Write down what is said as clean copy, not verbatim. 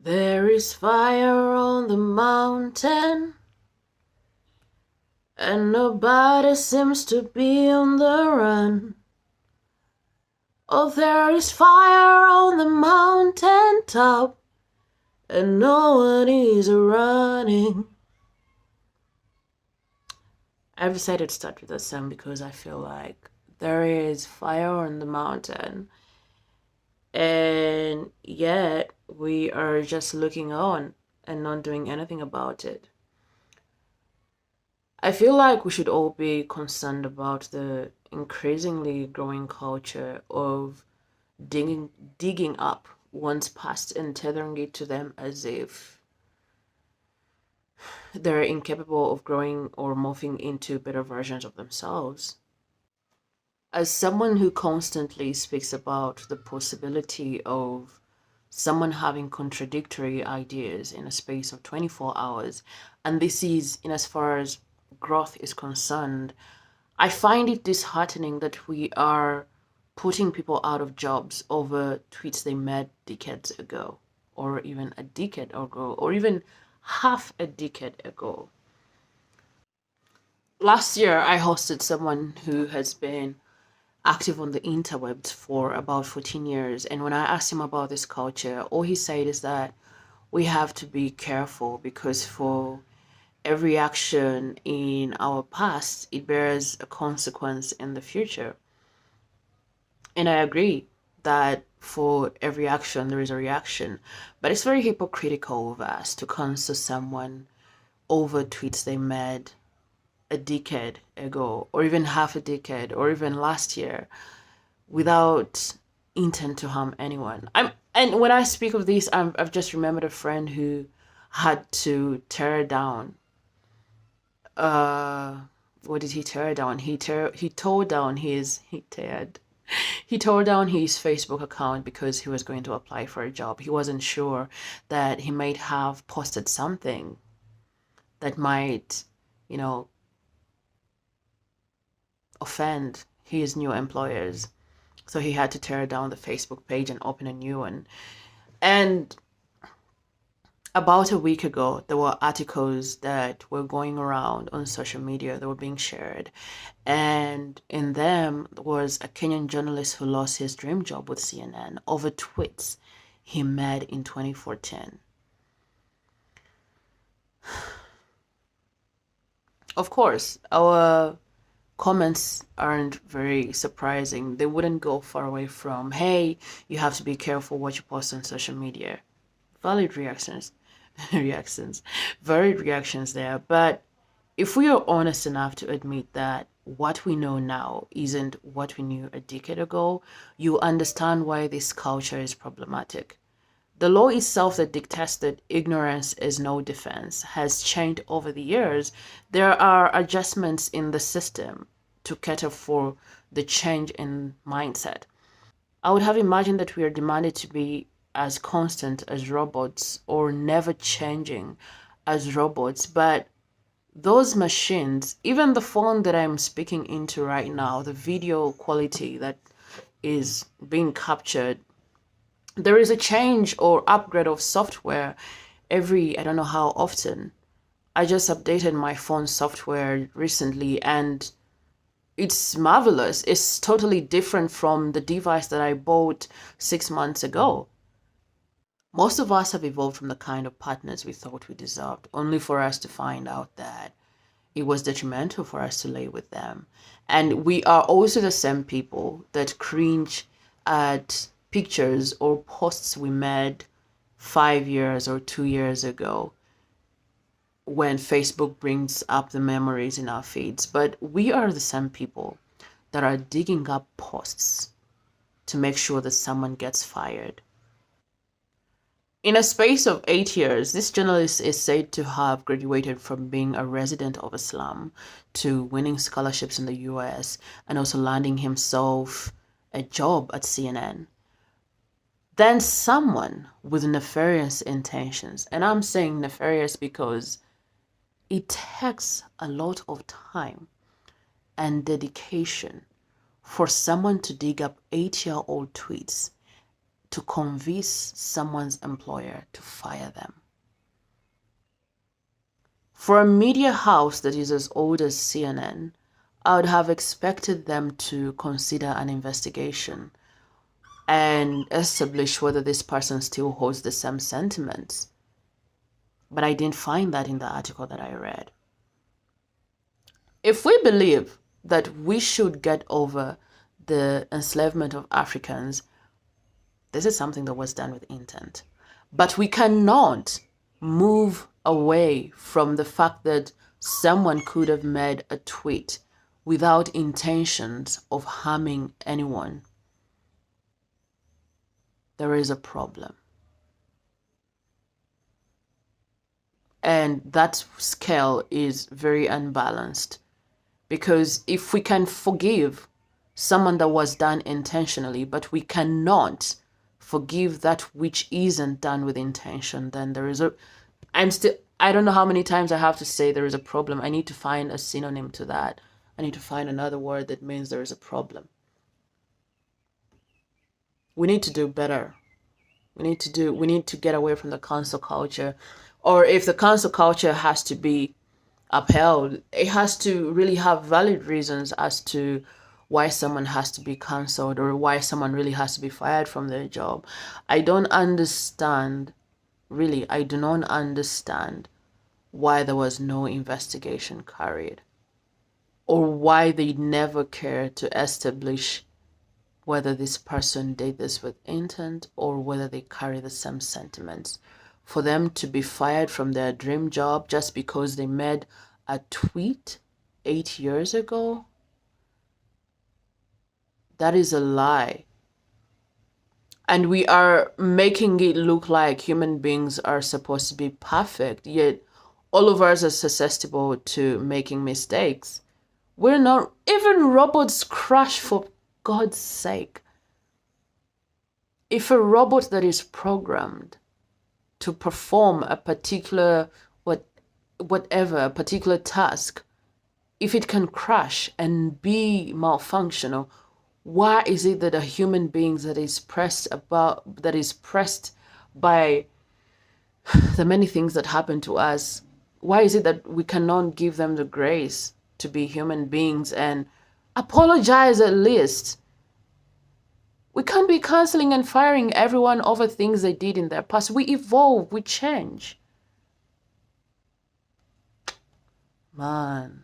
There is fire on the mountain, and nobody seems to be on the run. Oh, there is fire on the mountain top, and no one is running. I've decided to start with that song because I feel like there is fire on the mountain, and yet we are just looking on and not doing anything about it. I feel like we should all be concerned about the increasingly growing culture of digging up one's past and tethering it to them as if they're incapable of growing or morphing into better versions of themselves. As someone who constantly speaks about the possibility of someone having contradictory ideas in a space of 24 hours, and this is in as far as growth is concerned, I find it disheartening that we are putting people out of jobs over tweets they made decades ago, or even a decade ago, or even half a decade ago. Last year, I hosted someone who has been active on the interwebs for about 14 years. And when I asked him about this culture, all he said is that we have to be careful because for every action in our past, it bears a consequence in the future. And I agree that for every action, there is a reaction. But it's very hypocritical of us to cancel someone over tweets they made a decade ago, or even half a decade, or even last year, without intent to harm anyone. And when I speak of this, I've just remembered a friend who had to tear down. Uh, what did he tear down? He tore down his he tore down his Facebook account because he was going to apply for a job. He wasn't sure that he might have posted something that might, you know, offend his new employers. So he had to tear down the Facebook page and open a new one. And about a week ago, there were articles that were going around on social media that were being shared. And in them was a Kenyan journalist who lost his dream job with CNN over tweets he made in 2014. Of course, our comments aren't very surprising. They wouldn't go far away from, hey, you have to be careful what you post on social media. Valid reactions, reactions, varied reactions there. But if we are honest enough to admit that what we know now isn't what we knew a decade ago, you understand why this culture is problematic. The law itself that dictates that ignorance is no defense has changed over the years. There are adjustments in the system to cater for the change in mindset. I would have imagined that we are demanded to be as constant as robots or never changing as robots, but those machines, even the phone that I'm speaking into right now, the video quality that is being captured, there is a change or upgrade of software every, I don't know how often. I just updated my phone software recently and it's marvelous. It's totally different from the device that I bought 6 months ago. Most of us have evolved from the kind of partners we thought we deserved, only for us to find out that it was detrimental for us to lay with them. And we are also the same people that cringe at pictures or posts we made 5 years or 2 years ago when Facebook brings up the memories in our feeds. But we are the same people that are digging up posts to make sure that someone gets fired. In a space of 8 years, this journalist is said to have graduated from being a resident of a slum to winning scholarships in the US and also landing himself a job at CNN. Then someone with nefarious intentions, and I'm saying nefarious because it takes a lot of time and dedication for someone to dig up 8-year-old tweets to convince someone's employer to fire them. For a media house that is as old as CNN, I would have expected them to consider an investigation and establish whether this person still holds the same sentiments. But I didn't find that in the article that I read. If we believe that we should get over the enslavement of Africans, this is something that was done with intent. But we cannot move away from the fact that someone could have made a tweet without intentions of harming anyone. There is a problem. And that scale is very unbalanced. Because if we can forgive someone that was done intentionally, but we cannot forgive that which isn't done with intention, then there is I don't know how many times I have to say there is a problem. I need to find a synonym to that. I need to find another word that means there is a problem. We need to do better. We need to get away from the cancel culture. Or if the cancel culture has to be upheld, it has to really have valid reasons as to why someone has to be cancelled or why someone really has to be fired from their job. I don't understand, really, I do not understand why there was no investigation carried or why they never cared to establish whether this person did this with intent or whether they carry the same sentiments. For them to be fired from their dream job just because they made a tweet 8 years ago, that is a lie. And we are making it look like human beings are supposed to be perfect, yet all of us are susceptible to making mistakes. We're not, even robots crash, for God's sake. If a robot that is programmed to perform a particular a particular task, if it can crash and be malfunctional, why is it that a human being that is pressed by the many things that happen to us, why is it that we cannot give them the grace to be human beings and apologize at least? We can't be canceling and firing everyone over things they did in their past. We evolve, we change. Man.